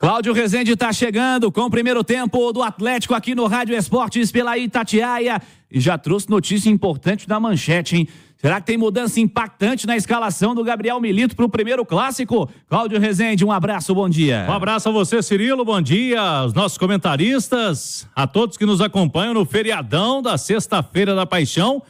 Cláudio Rezende está chegando com o primeiro tempo do Atlético aqui no Rádio Esportes pela Itatiaia e já trouxe notícia importante da manchete, hein? Será que tem mudança impactante na escalação do Gabriel Milito para o primeiro clássico? Cláudio Rezende, um abraço, bom dia. Um abraço a você, Cirilo, bom dia aos nossos comentaristas, a todos que nos acompanham no feriadão da Sexta-feira da Paixão.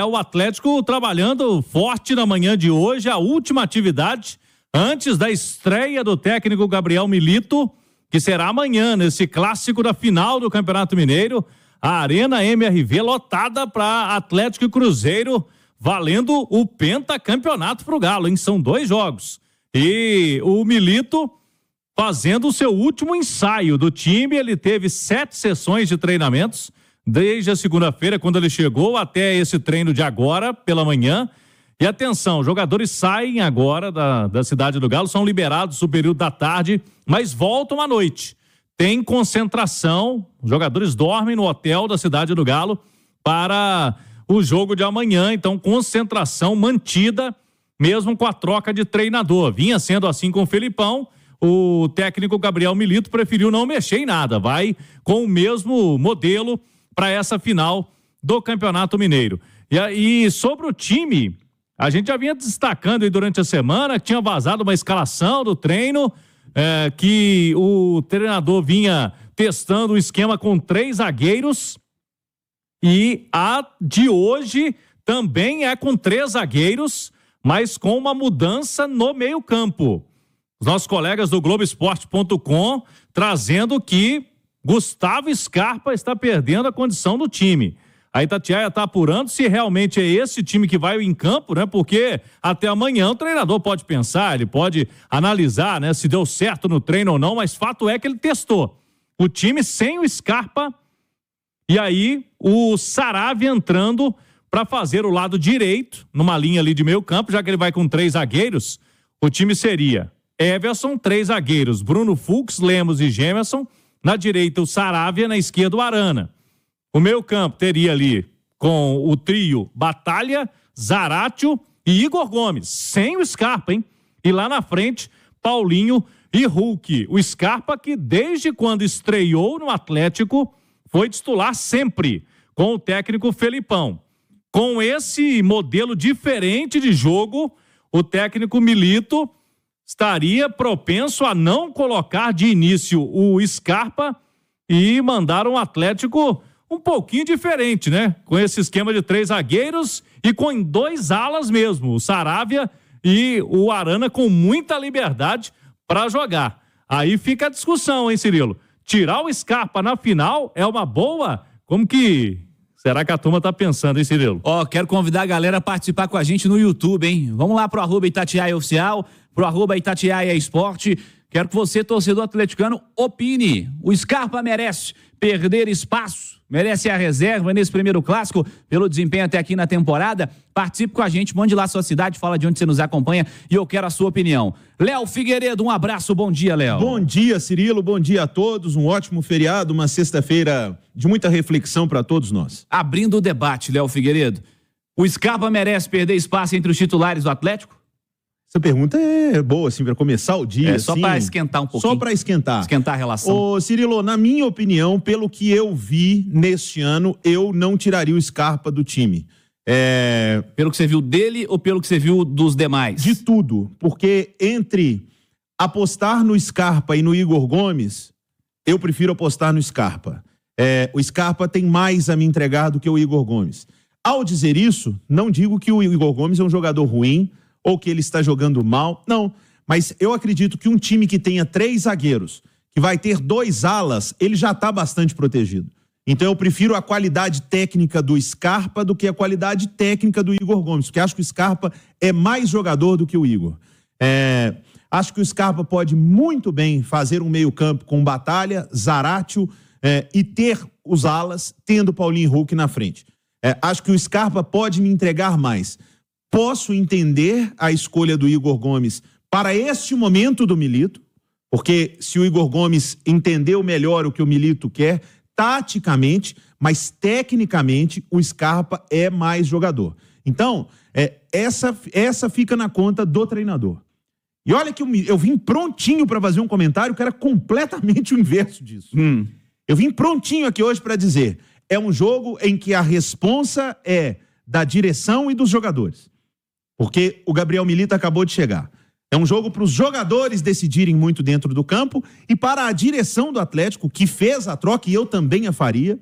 O Atlético trabalhando forte na manhã de hoje, a última atividade antes da estreia do técnico Gabriel Milito, que será amanhã, nesse clássico da final do Campeonato Mineiro, a Arena MRV lotada para Atlético e Cruzeiro, valendo o pentacampeonato pro Galo, hein? São 2 jogos. E o Milito fazendo o seu último ensaio do time, ele teve 7 sessões de treinamentos, desde a segunda-feira, quando ele chegou, até esse treino de agora, pela manhã. E atenção, jogadores saem agora da cidade do Galo, são liberados no período da tarde, mas voltam à noite. Tem concentração, os jogadores dormem no hotel da cidade do Galo para o jogo de amanhã, então concentração mantida, mesmo com a troca de treinador. Vinha sendo assim com o Felipão, o técnico Gabriel Milito preferiu não mexer em nada, vai com o mesmo modelo para essa final do Campeonato Mineiro. E sobre o time, a gente já vinha destacando aí durante a semana que tinha vazado uma escalação do treino, que o treinador vinha testando o esquema com 3 zagueiros, e a de hoje também é com 3 zagueiros, mas com uma mudança no meio-campo. Os nossos colegas do Globoesporte.com trazendo que Gustavo Scarpa está perdendo a condição do time. A Itatiaia está apurando se realmente é esse time que vai em campo, né? Porque até amanhã o treinador pode pensar, ele pode analisar, né? Se deu certo no treino ou não, mas fato é que ele testou o time sem o Scarpa. E aí, o Saravia entrando para fazer o lado direito, numa linha ali de meio campo, já que ele vai com 3 zagueiros, o time seria Everson, 3 zagueiros, Bruno Fux, Lemos e Gemerson, na direita o Saravia, na esquerda o Arana. O meio campo teria ali com o trio Batalha, Zaratio e Igor Gomes, sem o Scarpa, hein? E lá na frente, Paulinho e Hulk. O Scarpa que desde quando estreou no Atlético foi titular sempre com o técnico Felipão. Com esse modelo diferente de jogo, o técnico Milito estaria propenso a não colocar de início o Scarpa e mandar um Atlético um pouquinho diferente, né? Com esse esquema de 3 zagueiros e com 2 alas mesmo, o Saravia e o Arana com muita liberdade para jogar. Aí fica a discussão, hein, Cirilo? Tirar o Scarpa na final é uma boa? Como que será que a turma tá pensando, hein, Cirilo? Quero convidar a galera a participar com a gente no YouTube, hein? Vamos lá pro @Itatiaia Oficial, pro @Itatiaia Esporte. Quero que você, torcedor atleticano, opine. O Scarpa merece perder espaço? Merece a reserva nesse primeiro clássico pelo desempenho até aqui na temporada? Participe com a gente, mande lá a sua cidade, fala de onde você nos acompanha e eu quero a sua opinião. Léo Figueiredo, um abraço, bom dia, Léo. Bom dia, Cirilo, bom dia a todos, um ótimo feriado, uma sexta-feira de muita reflexão para todos nós. Abrindo o debate, Léo Figueiredo, o Scarpa merece perder espaço entre os titulares do Atlético? Essa pergunta é boa, assim, para começar o dia. Só para esquentar um pouquinho. Só para esquentar. Esquentar a relação. Ô, Cirilo, na minha opinião, pelo que eu vi neste ano, eu não tiraria o Scarpa do time. Pelo que você viu dele ou pelo que você viu dos demais? De tudo, porque entre apostar no Scarpa e no Igor Gomes, eu prefiro apostar no Scarpa. O Scarpa tem mais a me entregar do que o Igor Gomes. Ao dizer isso, não digo que o Igor Gomes é um jogador ruim, ou que ele está jogando mal, não. Mas eu acredito que um time que tenha 3 zagueiros, que vai ter 2 alas, ele já está bastante protegido. Então eu prefiro a qualidade técnica do Scarpa do que a qualidade técnica do Igor Gomes, porque acho que o Scarpa é mais jogador do que o Igor. Acho que o Scarpa pode muito bem fazer um meio-campo com Batalha, Zaratio e ter os alas, tendo Paulinho e Hulk na frente. Acho que o Scarpa pode me entregar mais. Posso entender a escolha do Igor Gomes para este momento do Milito, porque se o Igor Gomes entendeu melhor o que o Milito quer, taticamente, mas tecnicamente, o Scarpa é mais jogador. Então, essa fica na conta do treinador. E olha que eu vim prontinho para fazer um comentário que era completamente o inverso disso. Eu vim prontinho aqui hoje para dizer, é um jogo em que a responsa é da direção e dos jogadores. Porque o Gabriel Milito acabou de chegar. É um jogo para os jogadores decidirem muito dentro do campo e para a direção do Atlético, que fez a troca, e eu também a faria,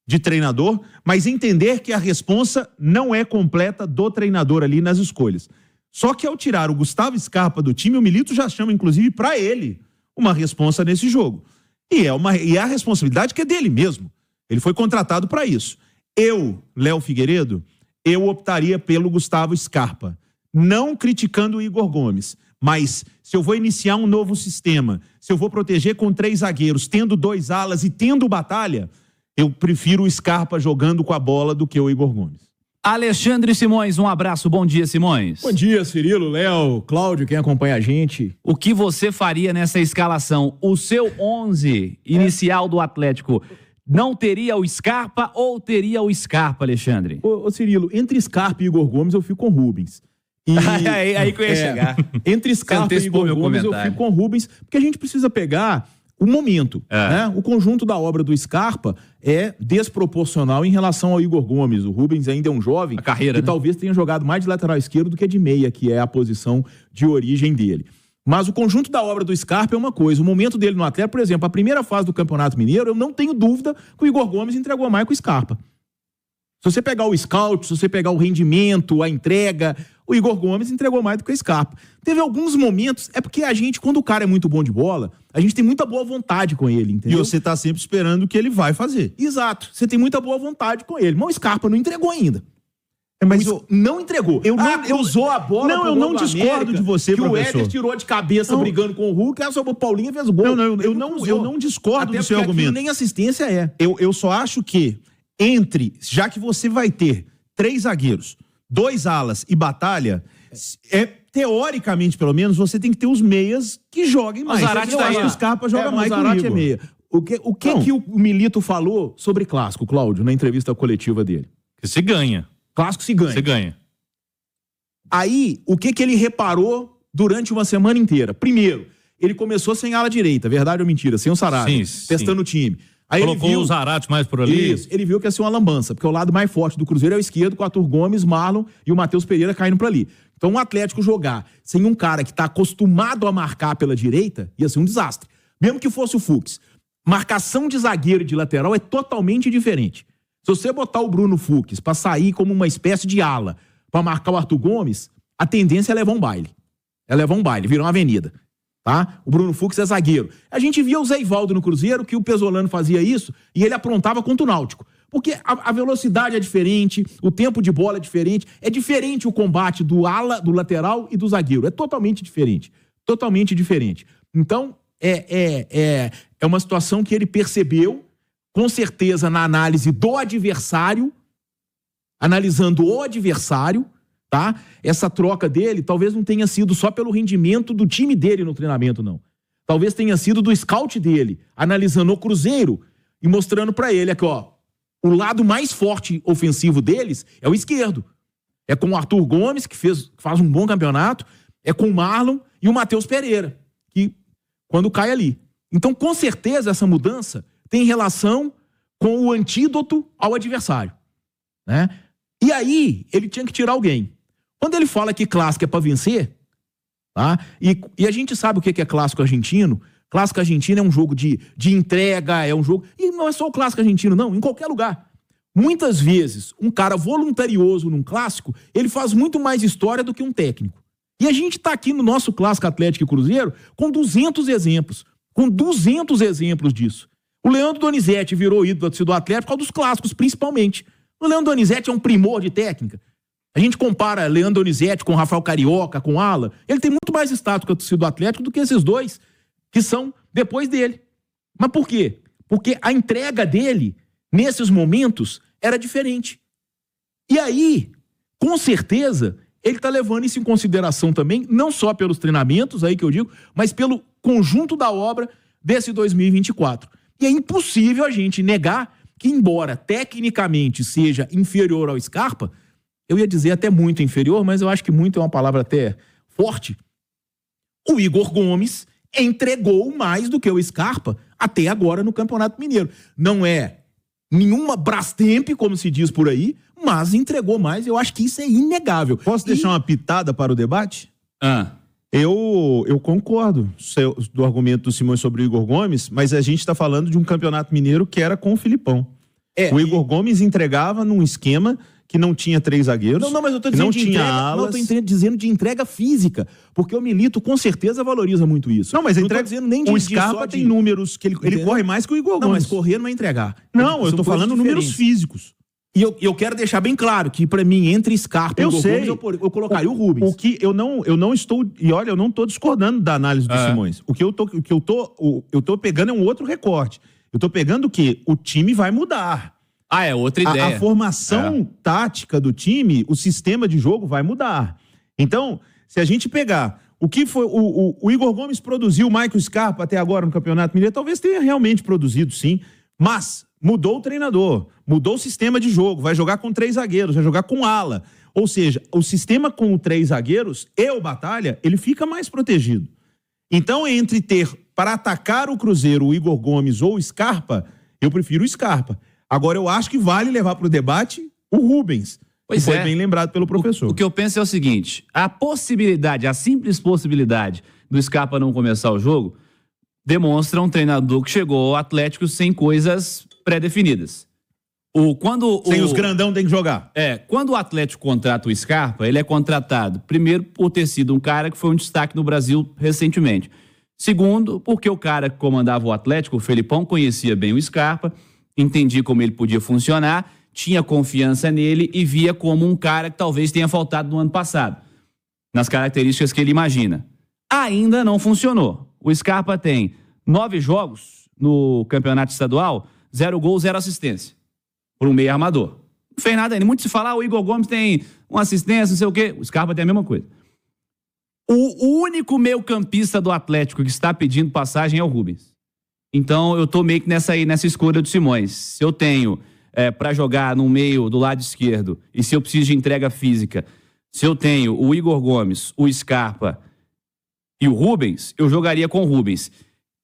de treinador, mas entender que a responsa não é completa do treinador ali nas escolhas. Só que ao tirar o Gustavo Scarpa do time, o Milito já chama, inclusive, para ele uma responsa nesse jogo. E é a responsabilidade que é dele mesmo. Ele foi contratado para isso. Eu, Léo Figueiredo, eu optaria pelo Gustavo Scarpa. Não criticando o Igor Gomes, mas se eu vou iniciar um novo sistema, se eu vou proteger com 3 zagueiros, tendo 2 alas e tendo batalha, eu prefiro o Scarpa jogando com a bola do que o Igor Gomes. Alexandre Simões, um abraço. Bom dia, Simões. Bom dia, Cirilo, Léo, Cláudio, quem acompanha a gente. O que você faria nessa escalação? O seu 11 inicial do Atlético não teria o Scarpa ou teria o Scarpa, Alexandre? Ô Cirilo, entre Scarpa e Igor Gomes eu fico com o Rubens. E, aí que eu ia chegar. Entre Scarpa e Igor Gomes eu fico com o Rubens, porque a gente precisa pegar o momento. Né? O conjunto da obra do Scarpa é desproporcional em relação ao Igor Gomes. O Rubens ainda é um jovem que talvez tenha jogado mais de lateral esquerdo do que de meia, que é a posição de origem dele. Mas o conjunto da obra do Scarpa é uma coisa. O momento dele no Atlético, por exemplo, a primeira fase do Campeonato Mineiro, eu não tenho dúvida que o Igor Gomes entregou mais que o Scarpa. Se você pegar o scout, se você pegar o rendimento, a entrega, o Igor Gomes entregou mais do que o Scarpa. Teve alguns momentos, é porque a gente, quando o cara é muito bom de bola, a gente tem muita boa vontade com ele, entendeu? E você tá sempre esperando o que ele vai fazer. Exato, você tem muita boa vontade com ele. Mas o Scarpa não entregou ainda. Mas não entregou. Usou a bola. Não, eu não discordo de você, que professor. O Éder tirou de cabeça brigando com o Hulk, o Paulinho fez o gol. Eu não discordo do seu argumento. Nem assistência é. Eu só acho que já que você vai ter 3 zagueiros, 2 alas e batalha, teoricamente, pelo menos, você tem que ter os meias que joguem mais. O Zarate eu acho que o Scarpa joga mais que o Igor. É meia. O que o Milito falou sobre clássico, Cláudio, na entrevista coletiva dele? Que se ganha. Clássico se ganha. Se ganha. Aí, o que ele reparou durante uma semana inteira? Primeiro, ele começou sem ala direita, verdade ou mentira? Sem o Sarabia, testando o time. Aí colocou o Zarate mais por ali. Isso, ele viu que ia ser uma lambança, porque o lado mais forte do Cruzeiro é o esquerdo, com o Arthur Gomes, Marlon e o Matheus Pereira caindo pra ali. Então, o Atlético jogar sem um cara que tá acostumado a marcar pela direita, ia ser um desastre. Mesmo que fosse o Fux. Marcação de zagueiro e de lateral é totalmente diferente. Se você botar o Bruno Fux pra sair como uma espécie de ala, pra marcar o Arthur Gomes, a tendência é levar um baile. Virar uma avenida. Tá? O Bruno Fux é zagueiro. A gente via o Zé Ivaldo no Cruzeiro, que o Pesolano fazia isso, e ele aprontava contra o Náutico. Porque a velocidade é diferente, o tempo de bola é diferente o combate do ala, do lateral e do zagueiro. É totalmente diferente. Totalmente diferente. Então, é uma situação que ele percebeu, com certeza, na análise do adversário, analisando o adversário, tá? Essa troca dele talvez não tenha sido só pelo rendimento do time dele no treinamento, não. Talvez tenha sido do scout dele, analisando o Cruzeiro e mostrando pra ele aqui, ó, o lado mais forte ofensivo deles é o esquerdo. É com o Arthur Gomes, que faz um bom campeonato, é com o Marlon e o Matheus Pereira, que quando cai ali. Então, com certeza, essa mudança tem relação com o antídoto ao adversário, né? E aí, ele tinha que tirar alguém. Quando ele fala que clássico é pra vencer, tá? E a gente sabe o que é clássico argentino. Clássico argentino é um jogo de entrega, é um jogo... E não é só o clássico argentino, não. Em qualquer lugar. Muitas vezes, um cara voluntarioso num clássico, ele faz muito mais história do que um técnico. E a gente tá aqui no nosso clássico Atlético e Cruzeiro com 200 exemplos. Com 200 exemplos disso. O Leandro Donizete virou ídolo do Atlético por causa dos clássicos, principalmente. O Leandro Donizete é um primor de técnica. A gente compara Leandro Donizete com Rafael Carioca, com Ala. Ele tem muito mais status com a torcida do Atlético do que esses dois que são depois dele. Mas por quê? Porque a entrega dele, nesses momentos, era diferente. E aí, com certeza, ele está levando isso em consideração também, não só pelos treinamentos, aí que eu digo, mas pelo conjunto da obra desse 2024. E é impossível a gente negar que, embora tecnicamente seja inferior ao Scarpa, eu ia dizer até muito inferior, mas eu acho que muito é uma palavra até forte, O Igor Gomes entregou mais do que o Scarpa até agora no Campeonato Mineiro. Não é nenhuma Brastemp, como se diz por aí, mas entregou mais. Eu acho que isso é inegável. Posso deixar uma pitada para o debate? Eu concordo do argumento do Simões sobre o Igor Gomes, mas a gente está falando de um Campeonato Mineiro que era com o Filipão. O Igor Gomes entregava num esquema que não tinha 3 zagueiros. Não, mas eu tô dizendo não de tinha entrega, alas. não, eu tô dizendo de entrega física, porque o Milito com certeza valoriza muito isso. Não, mas não entrega, tô dizendo nem de o Scarpa tem números que ele corre mais que o Igor Gomes. Não, mas correr não é entregar. Não, eu tô falando números físicos. E eu quero deixar bem claro que, pra mim, entre Scarpa e Igor Gomes, eu colocaria o Rubens. O que eu não estou... E olha, eu não estou discordando da análise do Simões. O que eu tô pegando é um outro recorte. Eu tô pegando o quê? O time vai mudar. É outra ideia. A formação tática do time, o sistema de jogo vai mudar. Então, se a gente pegar o que foi... O Igor Gomes produziu o Michael Scarpa até agora no Campeonato Mineiro, talvez tenha realmente produzido, sim. Mas mudou o treinador, mudou o sistema de jogo, vai jogar com 3 zagueiros, vai jogar com ala. Ou seja, o sistema com 3 zagueiros e o Batalha, ele fica mais protegido. Então, entre ter para atacar o Cruzeiro o Igor Gomes ou o Scarpa, eu prefiro o Scarpa. Agora, eu acho que vale levar para o debate o Rubens. Pois foi é. bem lembrado pelo professor. O que eu penso é o seguinte, a simples possibilidade do Scarpa não começar o jogo, demonstra um treinador que chegou ao Atlético sem coisas pré-definidas. Sem os grandão tem que jogar. Quando o Atlético contrata o Scarpa, ele é contratado, primeiro, por ter sido um cara que foi um destaque no Brasil recentemente. Segundo, porque o cara que comandava o Atlético, o Felipão, conhecia bem o Scarpa, entendia como ele podia funcionar, tinha confiança nele e via como um cara que talvez tenha faltado no ano passado, nas características que ele imagina. Ainda não funcionou. O Scarpa tem 9 jogos no campeonato estadual, 0 gol, 0 assistência. Por um meio armador. Não fez nada ainda. Muito se fala, o Igor Gomes tem uma assistência, não sei o quê. O Scarpa tem a mesma coisa. O único meio campista do Atlético que está pedindo passagem é o Rubens. Então, eu tô meio que nessa escolha do Simões. Se eu tenho para jogar no meio do lado esquerdo e se eu preciso de entrega física, se eu tenho o Igor Gomes, o Scarpa e o Rubens, eu jogaria com o Rubens.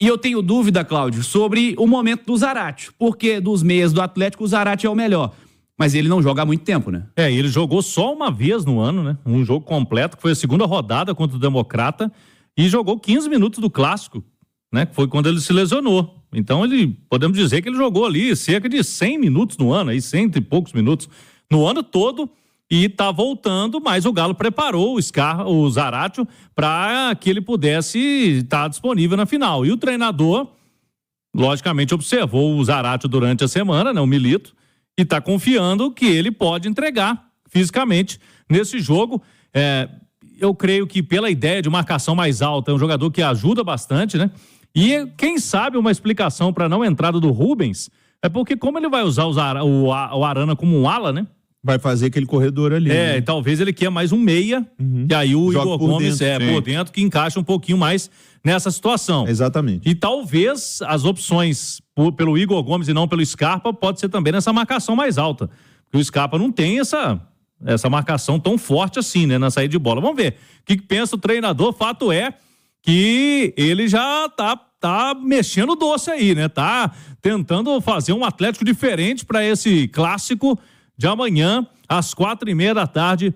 E eu tenho dúvida, Cláudio, sobre o momento do Zarate, porque dos meias do Atlético o Zarate é o melhor. Mas ele não joga há muito tempo, né? Ele jogou só uma vez no ano, né? Um jogo completo, que foi a segunda rodada contra o Democrata, e jogou 15 minutos do Clássico, né? Que foi quando ele se lesionou. Então, podemos dizer que ele jogou ali cerca de 100 minutos no ano, aí 100 e poucos minutos no ano todo, e tá voltando, mas o Galo preparou o Zaratio para que ele pudesse estar disponível na final. E o treinador, logicamente, observou o Zaratio durante a semana, né, o Milito, e está confiando que ele pode entregar fisicamente nesse jogo. Eu creio que pela ideia de marcação mais alta, é um jogador que ajuda bastante, né? E quem sabe uma explicação para não entrada do Rubens é porque como ele vai usar o Arana como um ala, né? Vai fazer aquele corredor ali. E talvez ele queira mais um meia, e aí o Joga Igor por Gomes dentro, por dentro, que encaixa um pouquinho mais nessa situação. Exatamente. E talvez as opções pelo Igor Gomes e não pelo Scarpa pode ser também nessa marcação mais alta. Porque o Scarpa não tem essa marcação tão forte assim, né, na saída de bola. Vamos ver o que pensa o treinador. Fato é que ele já tá mexendo o doce aí, né? Tá tentando fazer um Atlético diferente para esse clássico de amanhã, às 4:30 da tarde,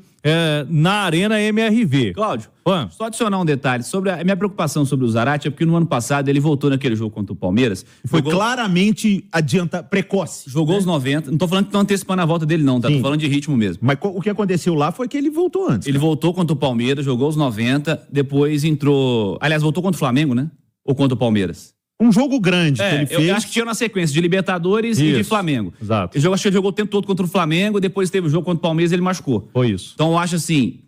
na Arena MRV. Cláudio, só adicionar um detalhe. Sobre a minha preocupação sobre o Zarate é porque no ano passado ele voltou naquele jogo contra o Palmeiras. Foi claramente precoce. Jogou os 90. Não tô falando que estão antecipando a volta dele, não, tá? Tô falando de ritmo mesmo. Mas o que aconteceu lá foi que ele voltou antes. Ele voltou contra o Palmeiras, jogou os 90, depois entrou... Aliás, voltou contra o Flamengo, né? Ou contra o Palmeiras? Um jogo grande que ele fez. Eu acho que tinha na sequência de Libertadores e de Flamengo. Exato. Acho que ele jogou o tempo todo contra o Flamengo, depois teve o jogo contra o Palmeiras e ele machucou. Foi isso. Então eu acho assim,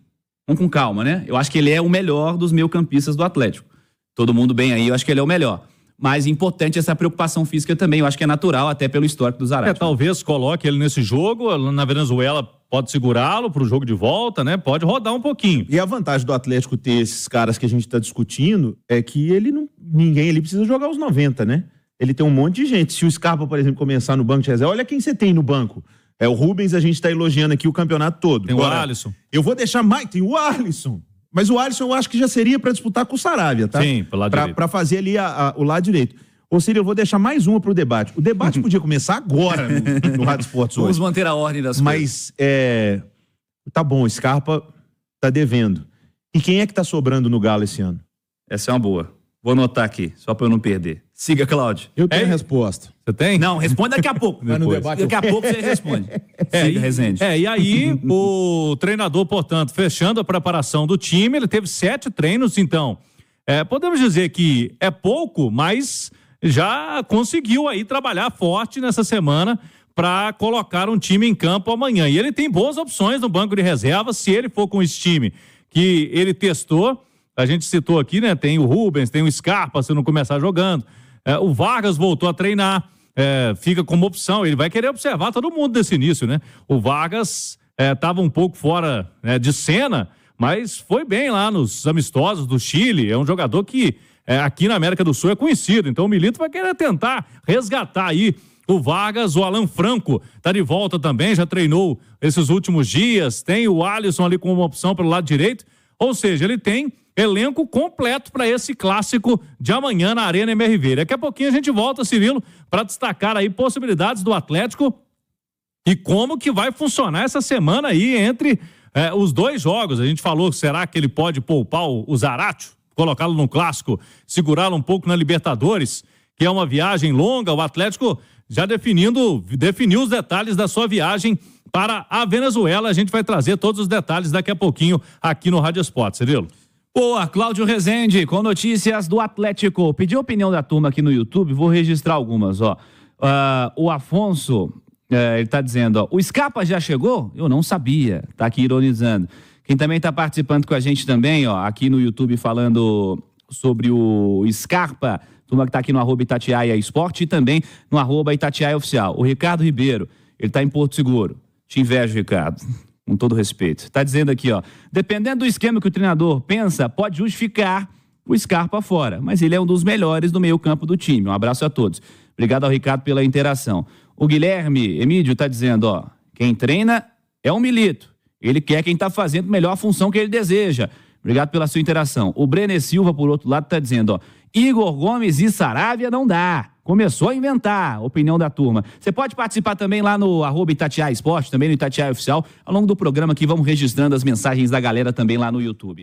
vamos com calma, né? Eu acho que ele é o melhor dos meio-campistas do Atlético. Todo mundo bem aí, eu acho que ele é o melhor. Mas importante essa preocupação física também, eu acho que é natural até pelo histórico do Zarate. Talvez coloque ele nesse jogo, na Venezuela pode segurá-lo para o jogo de volta, né? Pode rodar um pouquinho. E a vantagem do Atlético ter esses caras que a gente está discutindo é que ninguém ali precisa jogar os 90, né? Ele tem um monte de gente. Se o Scarpa, por exemplo, começar no banco de reserva, olha quem você tem no banco. O Rubens, a gente está elogiando aqui o campeonato todo. Tem o Alisson. Eu vou deixar mais, tem o Alisson. Mas o Alisson eu acho que já seria para disputar com o Saravia, tá? Sim, pelo lado direito. Para fazer ali o lado direito. Ou seja, eu vou deixar mais uma pro debate. O debate podia começar agora no Rádio Esportes hoje. Vamos manter a ordem das coisas. Mas, tá bom, o Scarpa tá devendo. E quem é que tá sobrando no Galo esse ano? Essa é uma boa. Vou anotar aqui, só para eu não perder. Siga, Cláudio. Eu tenho a resposta. Você tem? Não, responde daqui a pouco. Mas no debate Daqui a pouco você responde. Siga, Rezende. E aí o treinador, portanto, fechando a preparação do time, ele teve 7 treinos, então, podemos dizer que é pouco, mas já conseguiu aí trabalhar forte nessa semana para colocar um time em campo amanhã. E ele tem boas opções no banco de reservas, se ele for com esse time que ele testou. A gente citou aqui, né? Tem o Rubens, tem o Scarpa, se não começar jogando. O Vargas voltou a treinar, fica como opção. Ele vai querer observar todo mundo desse início, né? O Vargas estava um pouco fora de cena, mas foi bem lá nos amistosos do Chile. É um jogador que aqui na América do Sul é conhecido. Então o Milito vai querer tentar resgatar aí o Vargas. O Alan Franco tá de volta também, já treinou esses últimos dias. Tem o Alisson ali como uma opção pelo lado direito. Ou seja, ele tem elenco completo para esse clássico de amanhã na Arena MRV. Daqui a pouquinho a gente volta, Cirilo, para destacar aí possibilidades do Atlético e como que vai funcionar essa semana aí entre os dois jogos. A gente falou, será que ele pode poupar o Zaratio, colocá-lo no clássico, segurá-lo um pouco na Libertadores, que é uma viagem longa. O Atlético já definiu os detalhes da sua viagem para a Venezuela. A gente vai trazer todos os detalhes daqui a pouquinho aqui no Rádio Esportes, Cirilo. Boa, Cláudio Rezende, com notícias do Atlético. Pedi a opinião da turma aqui no YouTube, vou registrar algumas, ó. O Afonso, ele tá dizendo, ó, o Scarpa já chegou? Eu não sabia, tá aqui ironizando. Quem também tá participando com a gente também, ó, aqui no YouTube falando sobre o Scarpa, turma que tá aqui no @Itatiaia Esporte e também no @Itatiaia Oficial. O Ricardo Ribeiro, ele tá em Porto Seguro. Te invejo, Ricardo. Com todo respeito. Tá dizendo aqui, ó, dependendo do esquema que o treinador pensa, pode justificar o Scarpa fora, mas ele é um dos melhores do meio-campo do time. Um abraço a todos. Obrigado ao Ricardo pela interação. O Guilherme Emídio tá dizendo, ó, quem treina é o Milito. Ele quer quem tá fazendo melhor a função que ele deseja. Obrigado pela sua interação. O Brenner Silva, por outro lado, tá dizendo, ó, Igor Gomes e Saravia não dá. Começou a inventar, opinião da turma. Você pode participar também lá no @Itatiaia Esporte, também no Itatiaia Oficial. Ao longo do programa aqui vamos registrando as mensagens da galera também lá no YouTube.